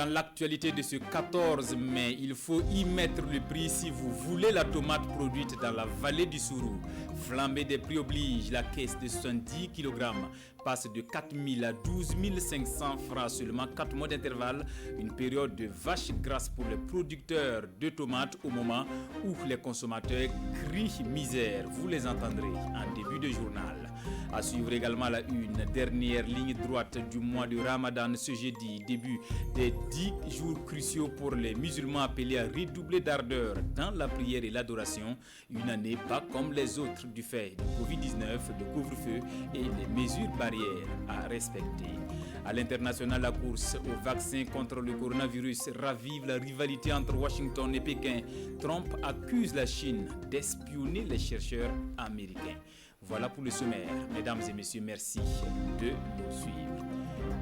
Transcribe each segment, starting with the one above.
Dans l'actualité de ce 14 mai, il faut y mettre le prix si vous voulez la tomate produite dans la vallée du Sourou. Flambée des prix oblige, la caisse de 70 kg passe de 4 000 à 12 500 francs seulement 4 mois d'intervalle. Une période de vache grasse pour les producteurs de tomates au moment où les consommateurs crient misère. Vous les entendrez en début de journal. À suivre également la une, dernière ligne droite du mois de Ramadan ce jeudi, début des 10 jours cruciaux pour les musulmans appelés à redoubler d'ardeur dans la prière et l'adoration. Une année pas comme les autres du fait du Covid-19, le couvre-feu et les mesures barrières à respecter. À l'international, la course au vaccin contre le coronavirus ravive la rivalité entre Washington et Pékin. Trump accuse la Chine d'espionner les chercheurs américains. Voilà pour le sommaire. Mesdames et messieurs, merci de nous suivre.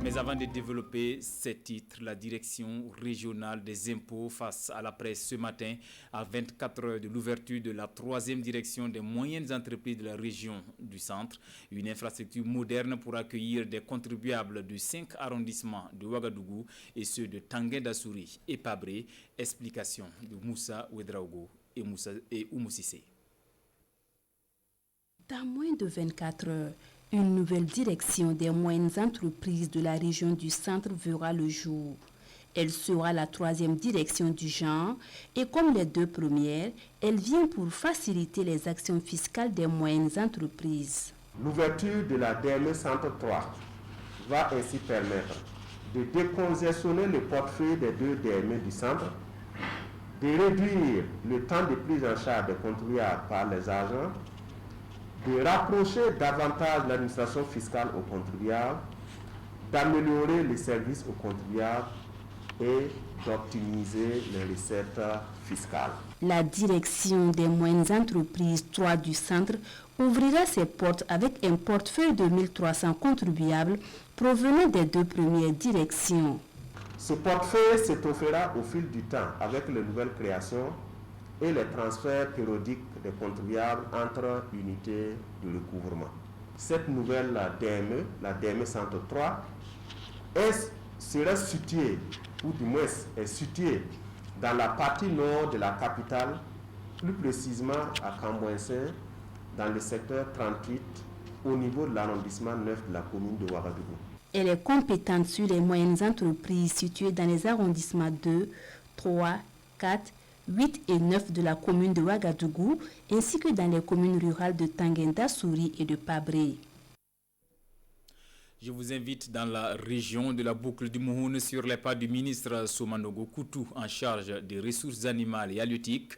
Mais avant de développer ces titres, la direction régionale des impôts face à la presse ce matin à 24 heures de l'ouverture de la 3e direction des moyennes entreprises de la région du centre. Une infrastructure moderne pour accueillir des contribuables de 5 arrondissements de Ouagadougou et ceux de Tanguy Dassouri et Pabré. Explication de Moussa Ouedraogo et Oumou Cissé. Dans moins de 24 heures, une nouvelle direction des moyennes entreprises de la région du centre verra le jour. Elle sera la 3e direction du genre et comme les 2 premières, elle vient pour faciliter les actions fiscales des moyennes entreprises. L'ouverture de la DME Centre 3 va ainsi permettre de décongestionner le portefeuille des 2 DME du centre, de réduire le temps de prise en charge des contribuables par les agents, de rapprocher davantage l'administration fiscale aux contribuables, d'améliorer les services aux contribuables et d'optimiser les recettes fiscales. La direction des moyennes entreprises 3 du centre ouvrira ses portes avec un portefeuille de 1300 contribuables provenant des 2 premières directions. Ce portefeuille s'étoffera au fil du temps avec les nouvelles créations et les transferts périodiques des contribuables entre unités de recouvrement. Cette nouvelle DME, la DME Centre 3, sera située, ou du moins est située dans la partie nord de la capitale, plus précisément à Cambouensin, dans le secteur 38, au niveau de l'arrondissement 9 de la commune de Ouagadougou. Elle est compétente sur les moyennes entreprises situées dans les arrondissements 2, 3, 4, 8 et 9 de la commune de Ouagadougou, ainsi que dans les communes rurales de Tanguy Dassouri et de Pabré. Je vous invite dans la région de la boucle du Mouhoun sur les pas du ministre Soumanogo Koutou en charge des ressources animales et halieutiques.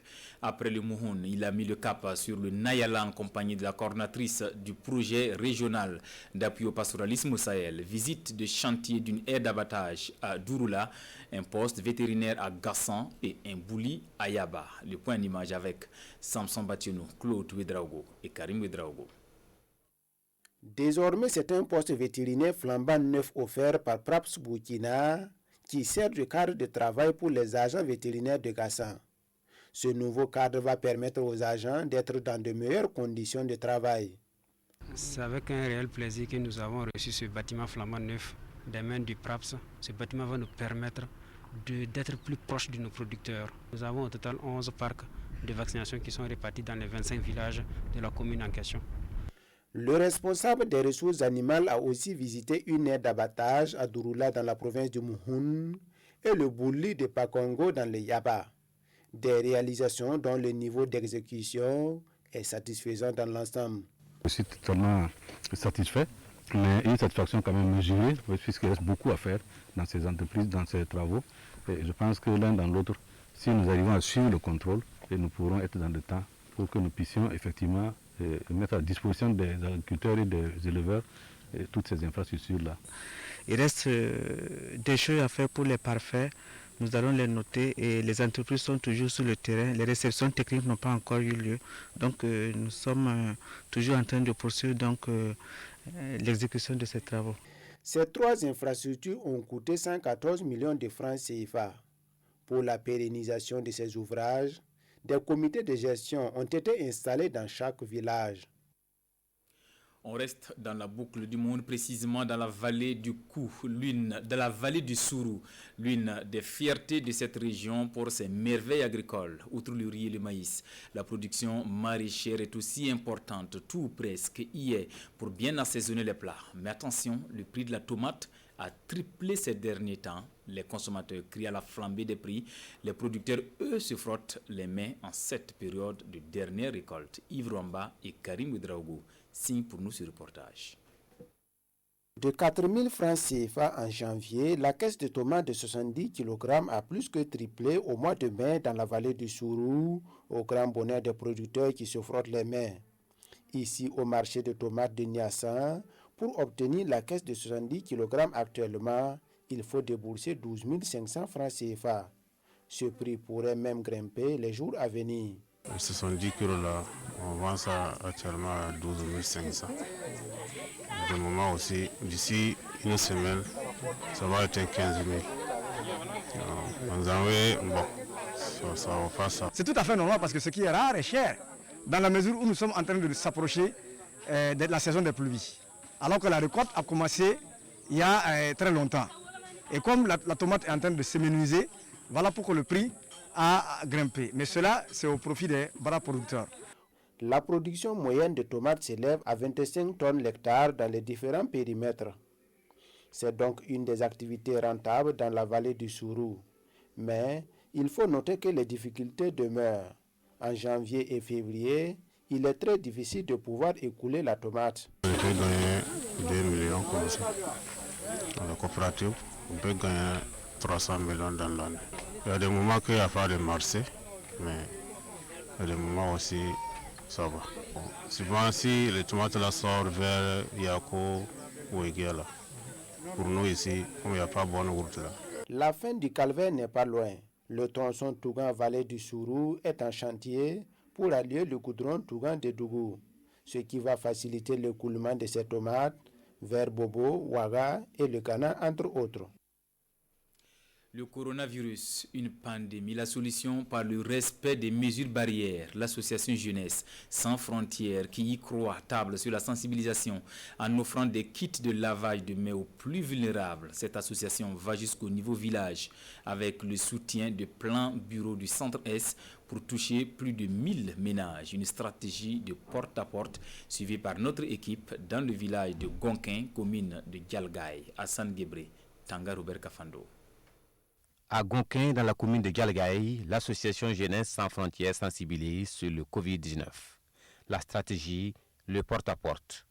Après le Mouhoun, il a mis le cap sur le Nayala en compagnie de la coordinatrice du projet régional d'appui au pastoralisme au Sahel. Visite de chantier d'une aire d'abattage à Douroula, un poste vétérinaire à Gassan et un bouli à Yaba. Le point d'image avec Samson Bationou, Claude Ouedraogo et Karim Ouedraogo. Désormais, c'est un poste vétérinaire flambant neuf offert par Praps Burkina qui sert de cadre de travail pour les agents vétérinaires de Gassan. Ce nouveau cadre va permettre aux agents d'être dans de meilleures conditions de travail. C'est avec un réel plaisir que nous avons reçu ce bâtiment flambant neuf des mains du Praps. Ce bâtiment va nous permettre d'être plus proches de nos producteurs. Nous avons au total 11 parcs de vaccination qui sont répartis dans les 25 villages de la commune en question. Le responsable des ressources animales a aussi visité une aire d'abattage à Douroula dans la province du Mouhoun et le bouli de Pakongo dans le Yaba. Des réalisations dont le niveau d'exécution est satisfaisant dans l'ensemble. Je suis totalement satisfait, mais une satisfaction quand même mesurée, puisqu'il reste beaucoup à faire dans ces entreprises, dans ces travaux. Et je pense que l'un dans l'autre, si nous arrivons à suivre le contrôle, nous pourrons être dans le temps pour que nous puissions effectivement mettre à disposition des agriculteurs et des éleveurs toutes ces infrastructures-là. Il reste des choses à faire pour les parfaits. Nous allons les noter et les entreprises sont toujours sur le terrain. Les réceptions techniques n'ont pas encore eu lieu. Donc nous sommes toujours en train de poursuivre l'exécution de ces travaux. Ces 3 infrastructures ont coûté 114 millions de francs CFA. Pour la pérennisation de ces ouvrages, des comités de gestion ont été installés dans chaque village. On reste dans la boucle du monde, précisément dans la vallée du Kou, dans la vallée du Sourou, l'une des fiertés de cette région pour ses merveilles agricoles, outre le riz et le maïs. La production maraîchère est aussi importante, tout presque y est, pour bien assaisonner les plats. Mais attention, le prix de la tomate a triplé ces derniers temps. Les consommateurs crient à la flambée des prix. Les producteurs, eux, se frottent les mains en cette période de dernière récolte. Yves Rwamba et Karim Ouedraogo signent pour nous ce reportage. De 4 000 francs CFA en janvier, la caisse de tomates de 70 kg a plus que triplé au mois de mai dans la vallée du Sourou, au grand bonheur des producteurs qui se frottent les mains. Ici, au marché de tomates de Niassan, pour obtenir la caisse de 70 kg actuellement, il faut débourser 12 500 francs CFA. Ce prix pourrait même grimper les jours à venir. 70 kg là, on vend ça actuellement à 12 500. De moment aussi, d'ici une semaine, ça va être 15 000. Ça va faire ça. C'est tout à fait normal parce que ce qui est rare est cher, dans la mesure où nous sommes en train de s'approcher de la saison des pluies. Alors que la récolte a commencé il y a très longtemps. Et comme la tomate est en train de s'éménuiser, voilà pourquoi le prix a grimpé. Mais cela, c'est au profit des bras producteurs. La production moyenne de tomates s'élève à 25 tonnes l'hectare dans les différents périmètres. C'est donc une des activités rentables dans la vallée du Sourou. Mais il faut noter que les difficultés demeurent. En janvier et février, il est très difficile de pouvoir écouler la tomate. On peut gagner 2 millions comme ça. Dans la coopérative, on peut gagner 300 millions dans l'année. Il y a des moments qu'il y a pas de marché, mais il y a des moments aussi, ça va. Souvent, si les tomates là sortent vers Yako ou Eguela, pour nous ici, comme il n'y a pas bonne route là. La fin du calvaire n'est pas loin. Le tronçon Tougan-Vallée du Sourou est en chantier pour allier le goudron Tougan de Dougou, ce qui va faciliter l'écoulement de ces tomates vers Bobo, Ouaga et le Ghana, entre autres. Le coronavirus, une pandémie, la solution par le respect des mesures barrières. L'association Jeunesse Sans Frontières qui y croit table sur la sensibilisation en offrant des kits de lavage de mains aux plus vulnérables. Cette association va jusqu'au niveau village avec le soutien de Plan Bureau du Centre-Est pour toucher plus de 1000 ménages. Une stratégie de porte-à-porte suivie par notre équipe dans le village de Gonquin, commune de Dialgaï. Hassan Gebré, Tanga Robert Kafando. À Gonquin, dans la commune de Dialgaï, l'association Jeunesse Sans Frontières sensibilise sur le Covid-19. La stratégie, le porte-à-porte.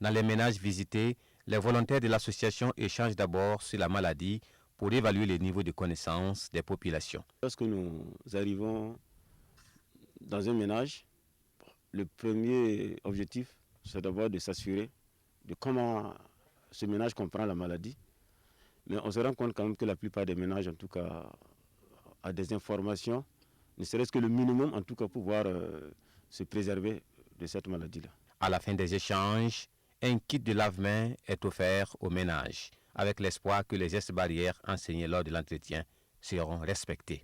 Dans les ménages visités, les volontaires de l'association échangent d'abord sur la maladie pour évaluer le niveau de connaissance des populations. Lorsque nous arrivons dans un ménage, le premier objectif, c'est d'abord de s'assurer de comment ce ménage comprend la maladie. Mais on se rend compte quand même que la plupart des ménages, en tout cas, a des informations, ne serait-ce que le minimum, en tout cas, pour pouvoir se préserver de cette maladie-là. À la fin des échanges, un kit de lave-mains est offert aux ménages, avec l'espoir que les gestes barrières enseignés lors de l'entretien seront respectés.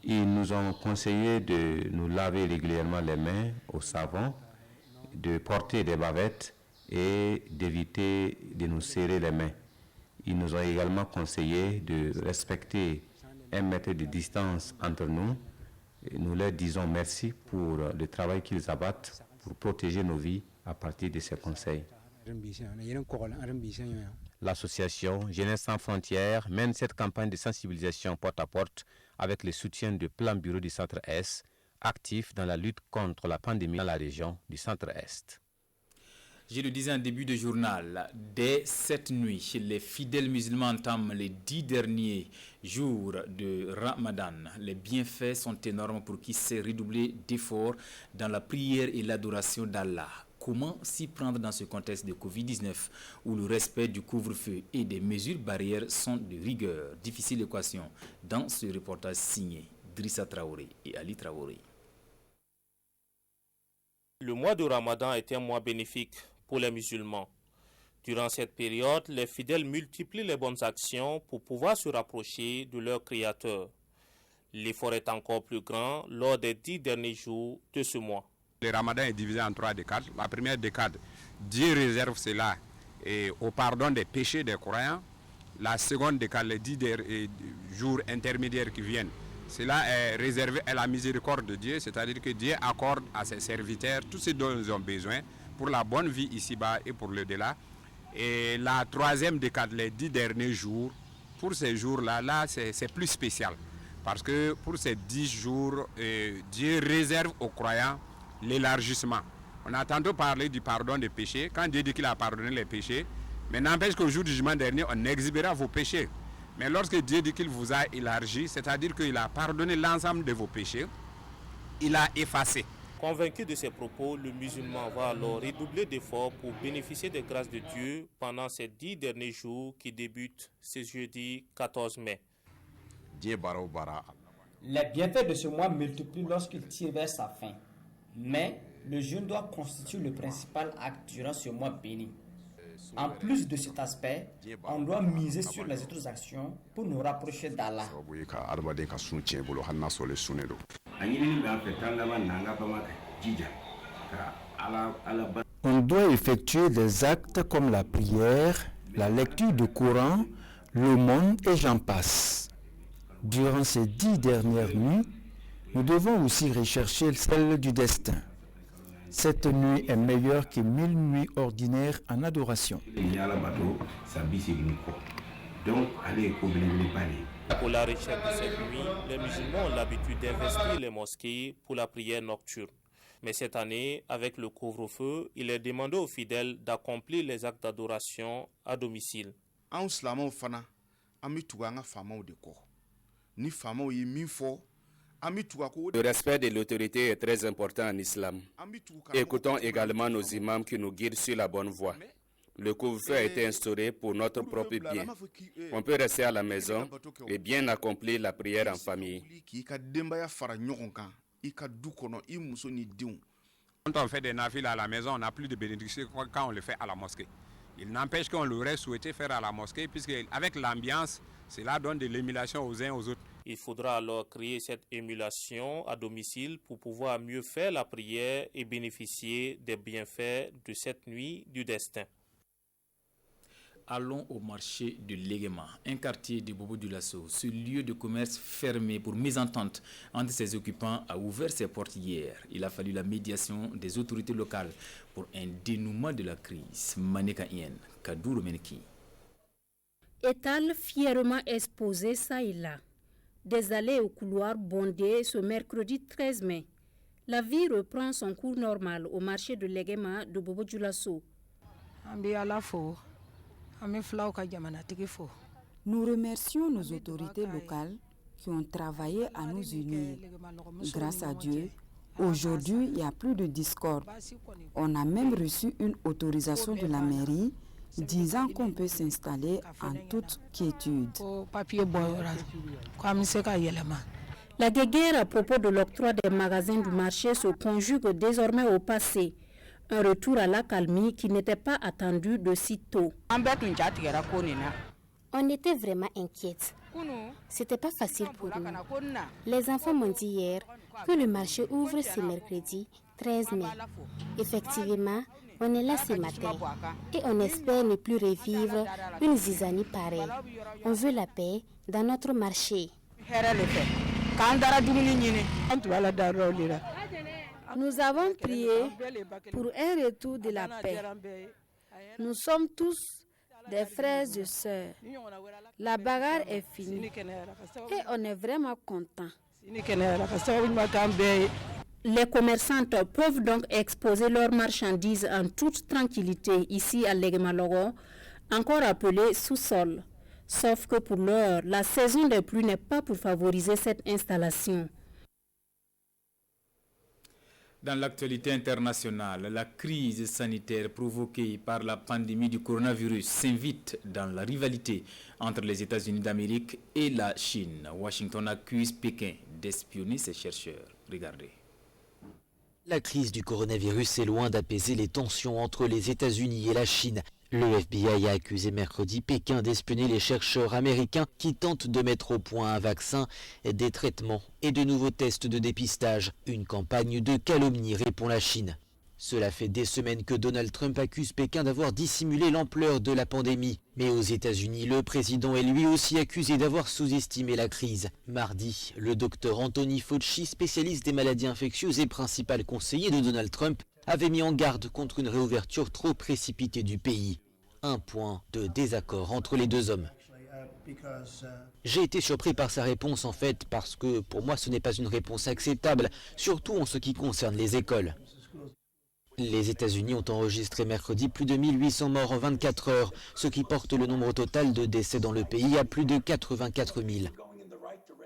Ils nous ont conseillé de nous laver régulièrement les mains au savon, de porter des bavettes et d'éviter de nous serrer les mains. Ils nous ont également conseillé de respecter 1 mètre de distance entre nous. Et nous leur disons merci pour le travail qu'ils abattent pour protéger nos vies à partir de ces conseils. L'association Jeunesse Sans Frontières mène cette campagne de sensibilisation porte-à-porte avec le soutien du Plan Bureau du Centre-Est, actif dans la lutte contre la pandémie dans la région du Centre-Est. Je le disais en début de journal, dès cette nuit, les fidèles musulmans entament les 10 derniers jours de Ramadan. Les bienfaits sont énormes pour qui sait redoubler d'efforts dans la prière et l'adoration d'Allah. Comment s'y prendre dans ce contexte de Covid-19 où le respect du couvre-feu et des mesures barrières sont de rigueur? Difficile équation dans ce reportage signé Drissa Traoré et Ali Traoré. Le mois de Ramadan est un mois bénéfique pour les musulmans. Durant cette période, les fidèles multiplient les bonnes actions pour pouvoir se rapprocher de leur Créateur. L'effort est encore plus grand lors des 10 derniers jours de ce mois. Le ramadan est divisé en 3 décades. La première décade, Dieu réserve cela au pardon des péchés des croyants. La seconde décade, les 10 jours intermédiaires qui viennent, cela est réservé à la miséricorde de Dieu, c'est-à-dire que Dieu accorde à ses serviteurs tout ce dont ils ont besoin pour la bonne vie ici-bas et pour le-delà. Et la troisième décade, les 10 derniers jours, pour ces jours-là, c'est plus spécial. Parce que pour ces 10 jours, Dieu réserve aux croyants l'élargissement. On a tantôt parlé du pardon des péchés. Quand Dieu dit qu'il a pardonné les péchés, mais n'empêche qu'au jour du jugement dernier, on exhibera vos péchés. Mais lorsque Dieu dit qu'il vous a élargi, c'est-à-dire qu'il a pardonné l'ensemble de vos péchés, il a effacé. Convaincu de ces propos, le musulman va alors redoubler d'efforts pour bénéficier des grâces de Dieu pendant ces 10 derniers jours qui débutent ce jeudi 14 mai. Les bienfaits de ce mois multiplient lorsqu'il tire vers sa fin. Mais le jeûne doit constituer le principal acte durant ce mois béni. En plus de cet aspect, on doit miser sur les autres actions pour nous rapprocher d'Allah. On doit effectuer des actes comme la prière, la lecture du Coran, l'aumône et j'en passe. Durant ces 10 dernières nuits, nous devons aussi rechercher celle du destin. Cette nuit est meilleure que 1000 nuits ordinaires en adoration. Pour la recherche de cette nuit, les musulmans ont l'habitude d'investir les mosquées pour la prière nocturne. Mais cette année, avec le couvre-feu, il est demandé aux fidèles d'accomplir les actes d'adoration à domicile. Le respect de l'autorité est très important en islam. Écoutons également nos imams qui nous guident sur la bonne voie. Le couvre-feu a été instauré pour notre propre bien. On peut rester à la maison et bien accomplir la prière en famille. Quand on fait des nafils à la maison, on n'a plus de bénédiction quand on le fait à la mosquée. Il n'empêche qu'on l'aurait souhaité faire à la mosquée, puisque avec l'ambiance, cela donne de l'émulation aux uns aux autres. Il faudra alors créer cette émulation à domicile pour pouvoir mieux faire la prière et bénéficier des bienfaits de cette nuit du destin. Allons au marché de Léguéma, un quartier de Bobo-Dioulasso. Ce lieu de commerce fermé pour mésentente entre ses occupants a ouvert ses portes hier. Il a fallu la médiation des autorités locales pour un dénouement de la crise. Maneka Yen, Kadouro Meneki. Étal fièrement exposé ça et là. Des allées au couloir bondées ce mercredi 13 mai. La vie reprend son cours normal au marché de Léguéma de Bobo-Dioulasso. Nous remercions nos autorités locales qui ont travaillé à nous unir. Grâce à Dieu, aujourd'hui, il n'y a plus de discorde. On a même reçu une autorisation de la mairie disant qu'on peut s'installer en toute quiétude. La guéguerre à propos de l'octroi des magasins du marché se conjugue désormais au passé. Un retour à l'accalmie qui n'était pas attendu de si tôt. On était vraiment inquiètes. C'était pas facile pour nous. Les enfants m'ont dit hier que le marché ouvre ce mercredi 13 mai. Effectivement, on est là ce matin et on espère ne plus revivre une zizanie pareille. On veut la paix dans notre marché. Nous avons prié pour un retour de la paix. Nous sommes tous des frères et sœurs. La bagarre est finie et on est vraiment contents. Les commerçantes peuvent donc exposer leurs marchandises en toute tranquillité ici à Léguéma-Logo, encore appelé sous-sol. Sauf que pour l'heure, la saison des pluies n'est pas pour favoriser cette installation. Dans l'actualité internationale, la crise sanitaire provoquée par la pandémie du coronavirus s'invite dans la rivalité entre les États-Unis d'Amérique et la Chine. Washington accuse Pékin d'espionner ses chercheurs. Regardez. La crise du coronavirus est loin d'apaiser les tensions entre les États-Unis et la Chine. Le FBI a accusé mercredi Pékin d'espionner les chercheurs américains qui tentent de mettre au point un vaccin, des traitements et de nouveaux tests de dépistage. Une campagne de calomnie, répond la Chine. Cela fait des semaines que Donald Trump accuse Pékin d'avoir dissimulé l'ampleur de la pandémie. Mais aux États-Unis, le président est lui aussi accusé d'avoir sous-estimé la crise. Mardi, le docteur Anthony Fauci, spécialiste des maladies infectieuses et principal conseiller de Donald Trump, avait mis en garde contre une réouverture trop précipitée du pays. Un point de désaccord entre les deux hommes. J'ai été surpris par sa réponse en fait, parce que pour moi ce n'est pas une réponse acceptable, surtout en ce qui concerne les écoles. Les États-Unis ont enregistré mercredi plus de 1800 morts en 24 heures, ce qui porte le nombre total de décès dans le pays à plus de 84 000.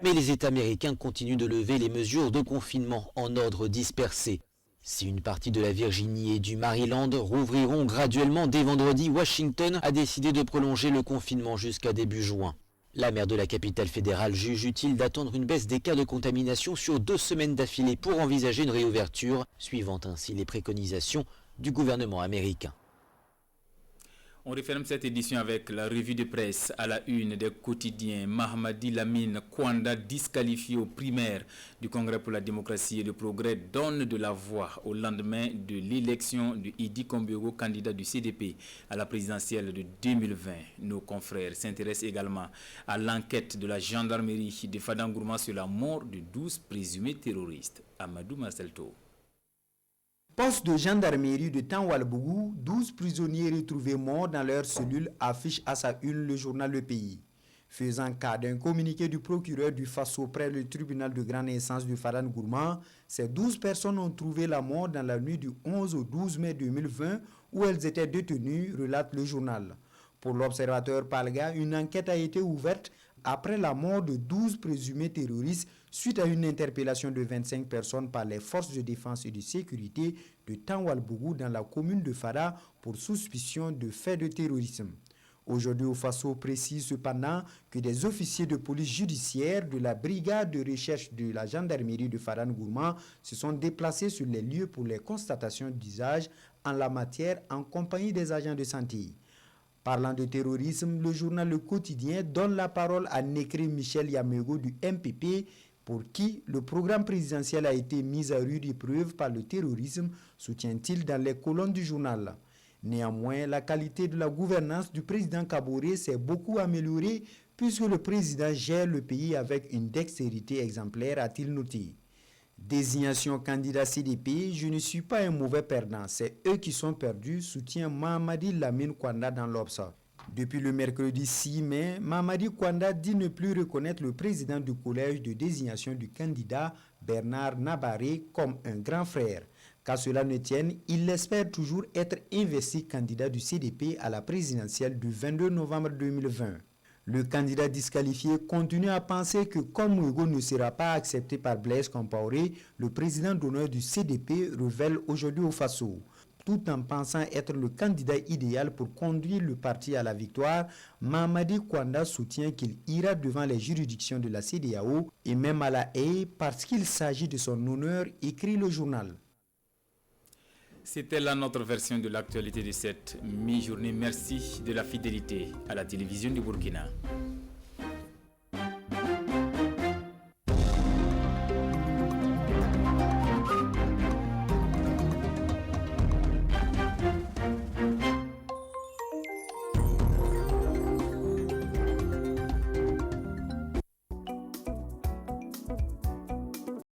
Mais les États américains continuent de lever les mesures de confinement en ordre dispersé. Si une partie de la Virginie et du Maryland rouvriront graduellement dès vendredi, Washington a décidé de prolonger le confinement jusqu'à début juin. La maire de la capitale fédérale juge utile d'attendre une baisse des cas de contamination sur 2 semaines d'affilée pour envisager une réouverture, suivant ainsi les préconisations du gouvernement américain. On referme cette édition avec la revue de presse à la une des quotidiens. Mahamadi Lamine Kwanda, disqualifié aux primaires du Congrès pour la démocratie et le progrès, donne de la voix au lendemain de l'élection de Idi Kombego, candidat du CDP à la présidentielle de 2020. Nos confrères s'intéressent également à l'enquête de la gendarmerie de Fadangourma sur la mort de 12 présumés terroristes. Amadou Marcelto. Poste de gendarmerie de Tanwalbougou, 12 prisonniers retrouvés morts dans leur cellule affiche à sa une le journal Le Pays. Faisant cas d'un communiqué du procureur du Faso près le tribunal de grande instance de Fadangourma, ces 12 personnes ont trouvé la mort dans la nuit du 11 au 12 mai 2020 où elles étaient détenues, relate le journal. Pour l'observateur Palga, une enquête a été ouverte après la mort de 12 présumés terroristes suite à une interpellation de 25 personnes par les forces de défense et de sécurité de Tanwalbougou dans la commune de Fada pour suspicion de faits de terrorisme. Aujourd'hui, au Faso précise cependant que des officiers de police judiciaire de la brigade de recherche de la gendarmerie de Fadangourma se sont déplacés sur les lieux pour les constatations d'usage en la matière en compagnie des agents de santé. Parlant de terrorisme, le journal Le Quotidien donne la parole à Nékré Michel Yamego du MPP pour qui le programme présidentiel a été mis à rude épreuve par le terrorisme, soutient-il dans les colonnes du journal. Néanmoins, la qualité de la gouvernance du président Kaboré s'est beaucoup améliorée puisque le président gère le pays avec une dextérité exemplaire, a-t-il noté. Désignation candidat CDP, je ne suis pas un mauvais perdant, c'est eux qui sont perdus, soutient Mahamadi Lamine Kwanda dans l'Obsa. Depuis le mercredi 6 mai, Mahamadi Kwanda dit ne plus reconnaître le président du collège de désignation du candidat Bernard Nabaré comme un grand frère. Qu'à cela ne tienne, il espère toujours être investi candidat du CDP à la présidentielle du 22 novembre 2020. Le candidat disqualifié continue à penser que comme Ouego ne sera pas accepté par Blaise Compaoré, le président d'honneur du CDP révèle aujourd'hui au Faso. Tout en pensant être le candidat idéal pour conduire le parti à la victoire, Mahamadi Kwanda soutient qu'il ira devant les juridictions de la CEDEAO et même à la Haye parce qu'il s'agit de son honneur, écrit le journal. C'était là notre version de l'actualité de cette mi-journée. Merci de la fidélité à la télévision du Burkina.